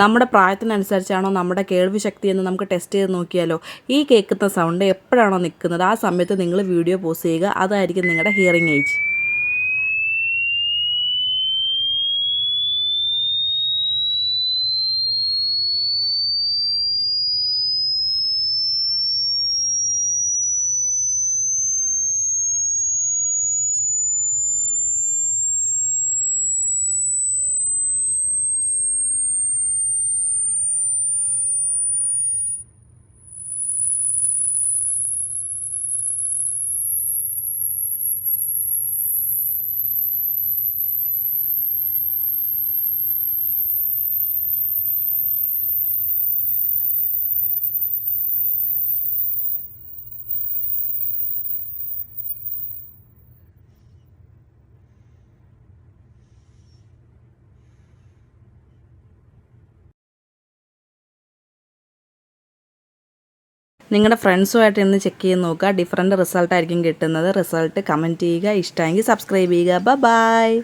നമ്മുടെ പ്രായത്തിനനുസരിച്ചാണോ നമ്മുടെ കേൾവി ശക്തി എന്ന് നമുക്ക് ടെസ്റ്റ് ചെയ്ത് നോക്കിയാലോ. ഈ കേൾക്കുന്ന സൗണ്ട് എപ്പോഴാണോ നിൽക്കുന്നത് ആ സമയത്ത് നിങ്ങൾ വീഡിയോ പോസ് ചെയ്യുക. അതായിരിക്കും നിങ്ങളുടെ ഹിയറിംഗ് ഏജ്. നിങ്ങളുടെ ഫ്രണ്ട്സുമായിട്ട് ഇന്ന് ചെക്ക് ചെയ്ത് നോക്കുക. ഡിഫറൻറ്റ് റിസൾട്ടായിരിക്കും കിട്ടുന്നത്. റിസൾട്ട് കമൻറ്റ് ചെയ്യുക. ഇഷ്ടമെങ്കിൽ സബ്സ്ക്രൈബ് ചെയ്യുക. ബൈ.